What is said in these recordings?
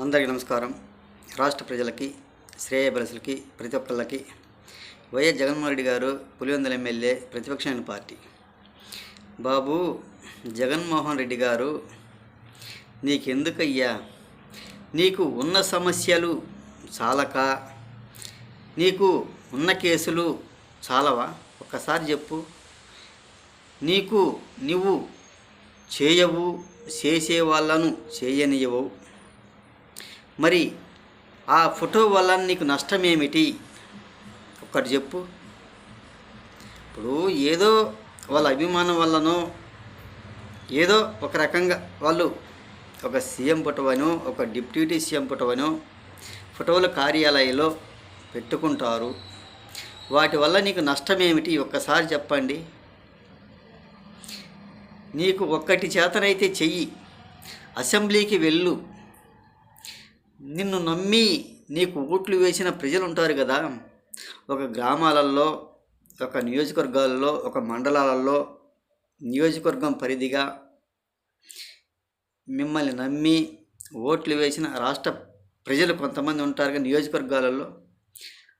అందరికీ నమస్కారం. రాష్ట్ర ప్రజలకి, శ్రేయభిలాషులకి, ప్రతి ఒక్కళ్ళకి వైఎస్ జగన్మోహన్ రెడ్డి గారు పులివెందుల ఎమ్మెల్యే, ప్రతిపక్షమైన పార్టీ. బాబు జగన్మోహన్ రెడ్డి గారు, నీకెందుకయ్యా, నీకు ఉన్న సమస్యలు చాలక, నీకు ఉన్న కేసులు చాలవా? ఒక్కసారి చెప్పు. నువ్వు చేయవు, చేసే వాళ్ళను చేయనియవు. మరి ఆ ఫోటో వల్ల నీకు నష్టం ఏమిటి? ఒక్కటి చెప్పు. ఇప్పుడు ఏదో వాళ్ళ అభిమానం వల్లనో, ఏదో ఒక రకంగా వాళ్ళు ఒక సీఎం ఫోటోవనో, ఒక డిప్యూటీ సీఎం ఫోటోవనో ఫోటోల కార్యాలయంలో పెట్టుకుంటారు. వాటి వల్ల నీకు నష్టం ఏమిటి? ఒక్కసారి చెప్పండి. నీకు ఒక్కటి చేతనైతే చెయ్యి, అసెంబ్లీకి వెళ్ళు. నిన్ను నమ్మి నీకు ఓట్లు వేసిన ప్రజలు ఉంటారు కదా, ఒక గ్రామాలలో, ఒక నియోజకవర్గాలలో, ఒక మండలాలలో, నియోజకవర్గం పరిధిగా మిమ్మల్ని నమ్మి ఓట్లు వేసిన రాష్ట్ర ప్రజలు కొంతమంది ఉంటారు కదా నియోజకవర్గాలలో.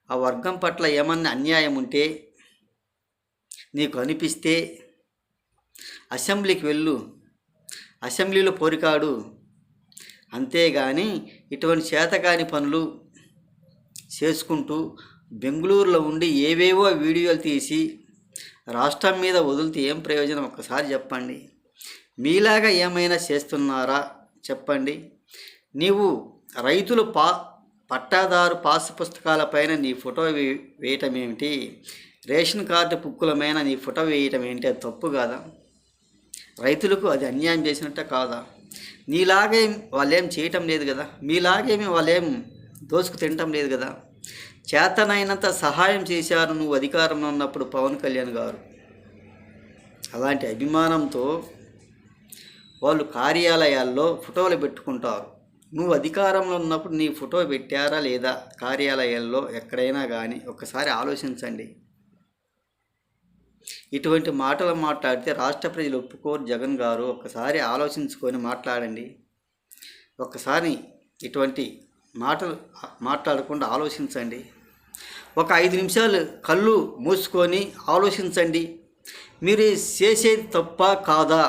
ఆ వర్గం పట్ల ఏమన్నా అన్యాయం ఉంటే నీకు అనిపిస్తే అసెంబ్లీకి వెళ్ళు, అసెంబ్లీలో పోరికాడు. అంతేగాని ఇటువంటి చేతకాని పనులు చేసుకుంటూ బెంగళూరులో ఉండి ఏవేవో వీడియోలు తీసి రాష్ట్రం మీద వదిలితే ఏం ప్రయోజనం? ఒక్కసారి చెప్పండి. మీలాగా ఏమైనా చేస్తున్నారా చెప్పండి. నీవు రైతులు పట్టాదారు పాసు పుస్తకాలపైన నీ ఫోటో వేయటం ఏమిటి? రేషన్ కార్డు పుక్కులమైన నీ ఫోటో వేయటం ఏంటి? అది తప్పు కాదా? రైతులకు అది అన్యాయం చేసినట్టే కాదా? నీలాగేం వాళ్ళేం చేయటం లేదు కదా, మీలాగేమి వాళ్ళేం దోచుకు తినటం లేదు కదా. చేతనైనంత సహాయం చేశారు నువ్వు అధికారంలో ఉన్నప్పుడు పవన్ కళ్యాణ్ గారు. అలాంటి అభిమానంతో వాళ్ళు కార్యాలయాల్లో ఫోటోలు పెట్టుకుంటారు. నువ్వు అధికారంలో ఉన్నప్పుడు నీ ఫోటో పెట్టారా లేదా కార్యాలయాల్లో ఎక్కడైనా కానీ? ఒక్కసారి ఆలోచించండి. ఇటువంటి మాటలు మాట్లాడితే రాష్ట్ర ప్రజలు ఒప్పుకోరు. జగన్ గారు ఒక్కసారి ఆలోచించుకొని మాట్లాడండి. ఒక్కసారి ఇటువంటి మాటలు మాట్లాడకుండా ఆలోచించండి. ఒక 5 నిమిషాలు కళ్ళు మూసుకొని ఆలోచించండి. మీరు చేసేది తప్ప కాదా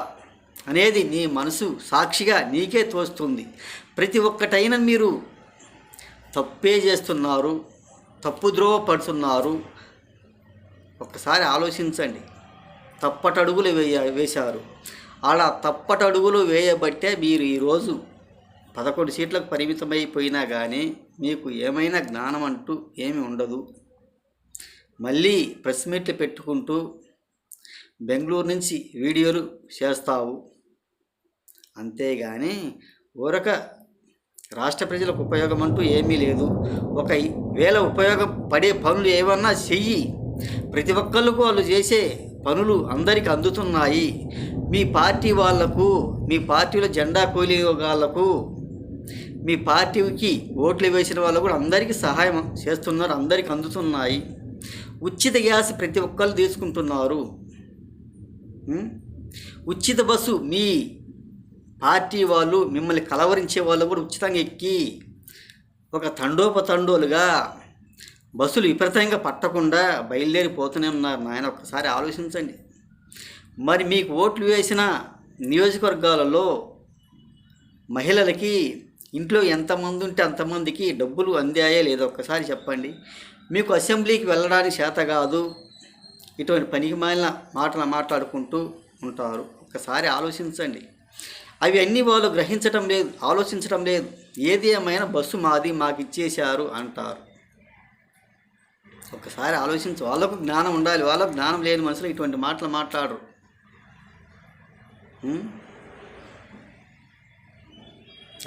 అనేది నీ మనసు సాక్షిగా నీకే తోస్తుంది. ప్రతి ఒక్కటైనా మీరు తప్పే చేస్తున్నారు, తప్పుద్రోవ పడుతున్నారు. ఒక్కసారి ఆలోచించండి. తప్పటడుగులు వేశారు. అలా తప్పటడుగులు వేయబట్టే మీరు ఈరోజు 11 సీట్లకు పరిమితమైపోయినా కానీ మీకు ఏమైనా జ్ఞానం అంటూ ఏమి ఉండదు. మళ్ళీ ప్రెస్ మీట్లు పెట్టుకుంటూ బెంగళూరు నుంచి వీడియోలు చేస్తావు. అంతేగాని ఊరక రాష్ట్ర ప్రజలకు ఉపయోగం అంటూ ఏమీ లేదు. ఒకవేళ ఉపయోగపడే పనులు ఏమన్నా చెయ్యి. ప్రతి ఒక్కళ్ళకు వాళ్ళు చేసే పనులు అందరికీ అందుతున్నాయి. మీ పార్టీ వాళ్లకు, మీ పార్టీలో జెండా కూలీగాళ్లకు, మీ పార్టీకి ఓట్లు వేసిన వాళ్ళు కూడా అందరికీ సహాయం చేస్తున్నారు, అందరికీ అందుతున్నాయి. ఉచిత గ్యాస్ ప్రతి ఒక్కళ్ళు తీసుకుంటున్నారు. ఉచిత బస్సు మీ పార్టీ వాళ్ళు మిమ్మల్ని కలవరించే వాళ్ళు కూడా ఉచితంగా ఎక్కి ఒక తండోపతండోలుగా బస్సులు విపరీతంగా పట్టకుండా బయలుదేరిపోతూనే ఉన్నారు. నాయన ఒక్కసారి ఆలోచించండి. మరి మీకు ఓట్లు వేసిన నియోజకవర్గాలలో మహిళలకి ఇంట్లో ఎంతమంది ఉంటే అంతమందికి డబ్బులు అందాయో లేదో ఒక్కసారి చెప్పండి. మీకు అసెంబ్లీకి వెళ్ళడానికి చేత కాదు, ఇటువంటి పనికి మాలిన మాటలు మాట్లాడుకుంటూ ఉంటారు. ఒక్కసారి ఆలోచించండి. అవి అన్నీ వాళ్ళు గ్రహించటం లేదు, ఆలోచించడం లేదు. ఏది ఏమైనా బస్సు మాది, మాకు ఇచ్చేశారు అంటారు. ఒకసారి ఆలోచించు. వాళ్ళకు జ్ఞానం ఉండాలి. వాళ్ళకు జ్ఞానం లేని మనుషులు ఇటువంటి మాటలు మాట్లాడరు.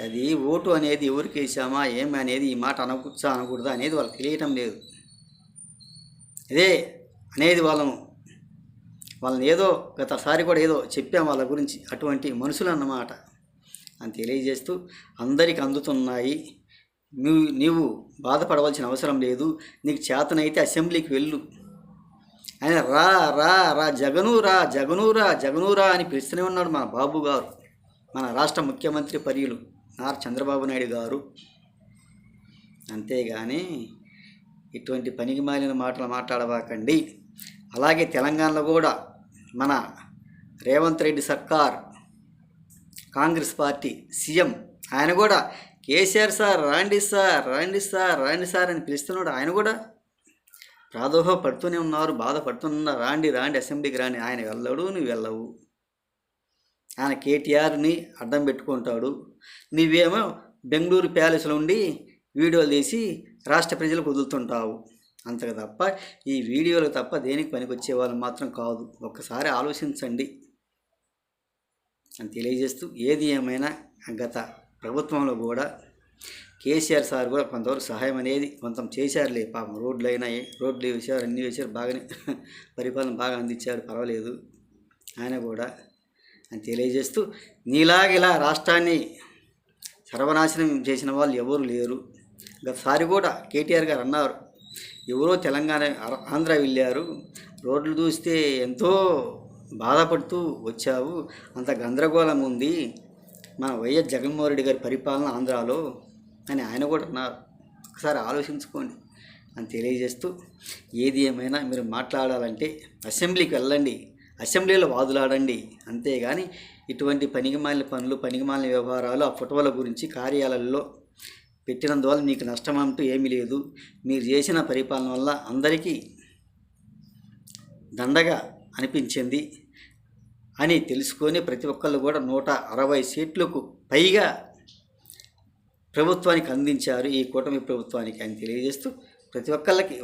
అది ఓటు అనేది ఎవరికి వేసామా ఏమి అనేది, ఈ మాట అనకూర్చా అనకూడదా అనేది వాళ్ళకి తెలియటం లేదు. ఇదే అనేది వాళ్ళని ఏదో గతసారి కూడా ఏదో చెప్పాం వాళ్ళ గురించి. అటువంటి మనుషులు అన్నమాట అని తెలియజేస్తూ అందరికీ అందుతున్నాయి. నీవు బాధపడవలసిన అవసరం లేదు. నీకు చేతనైతే అసెంబ్లీకి వెళ్ళు. ఆయన రా రా రా జగనూరా అని పిలుస్తూనే ఉన్నాడు మన బాబు గారు, మన రాష్ట్ర ముఖ్యమంత్రి పర్యులు నారా చంద్రబాబు నాయుడు గారు. అంతేగాని ఇటువంటి పనికి మాలిన మాటలు మాట్లాడబాకండి. అలాగే తెలంగాణలో కూడా మన రేవంత్ రెడ్డి సర్కార్, కాంగ్రెస్ పార్టీ సీఎం ఆయన కూడా కేసీఆర్ సార్ రండి సార్ రండి సార్ రండి సార్ అని పిలుస్తున్నాడు. ఆయన కూడా ప్రాదోహ పడుతూనే ఉన్నారు, బాధపడుతున్నారు. రాండి రాండి అసెంబ్లీకి రాండి. ఆయన వెళ్ళడు, నువ్వు వెళ్ళవు. ఆయన కేటీఆర్ని అడ్డం పెట్టుకుంటాడు. నువ్వేమో బెంగళూరు ప్యాలెస్లో ఉండి వీడియోలు తీసి రాష్ట్ర ప్రజలకు వదులుతుంటావు. అంతకు తప్ప ఈ వీడియోలకు తప్ప దేనికి పనికొచ్చే వాళ్ళు మాత్రం కాదు. ఒక్కసారి ఆలోచించండి అని తెలియజేస్తూ, ఏది ఏమైనా గత ప్రభుత్వంలో కూడా కేసీఆర్ సార్ కూడా కొంతవరకు సహాయం అనేది కొంత చేశారులే. పాపం రోడ్లు అయినాయి, రోడ్లు వేశారు, అన్నీ వేశారు, బాగానే పరిపాలన బాగా అందించారు, పర్వాలేదు ఆయన కూడా అని తెలియజేస్తూ, నీలాగిలా రాష్ట్రాన్ని సర్వనాశనం చేసిన వాళ్ళు ఎవరు లేరు. గతసారి కూడా కేటీఆర్ గారు అన్నారు, ఎవరో తెలంగాణ ఆంధ్ర వెళ్ళారు, రోడ్లు చూస్తే ఎంతో బాధపడుతూ వచ్చావు, అంత గందరగోళం ఉంది మన వైఎస్ జగన్మోహన్ రెడ్డి గారి పరిపాలన ఆంధ్రాలో అని ఆయన కూడా అన్నారు. ఒకసారి ఆలోచించుకోండి అని తెలియజేస్తూ, ఏది ఏమైనా మీరు మాట్లాడాలంటే అసెంబ్లీకి వెళ్ళండి, అసెంబ్లీలో వాదులాడండి. అంతేగాని ఇటువంటి పనికిమాలిన పనులు, పనికిమాలిన వ్యవహారాలు, ఆ ఫోటోల గురించి కార్యాలయాల్లో పెట్టినందువల్ల మీకు నష్టం అంటూ ఏమీ లేదు. మీరు చేసిన పరిపాలన వల్ల అందరికీ దండగా అనిపించింది అని తెలుసుకొని ప్రతి ఒక్కళ్ళు కూడా 160 సీట్లకు పైగా ప్రభుత్వానికి అందించారు, ఈ కూటమి ప్రభుత్వానికి అని తెలియజేస్తూ ప్రతి ఒక్కళ్ళకి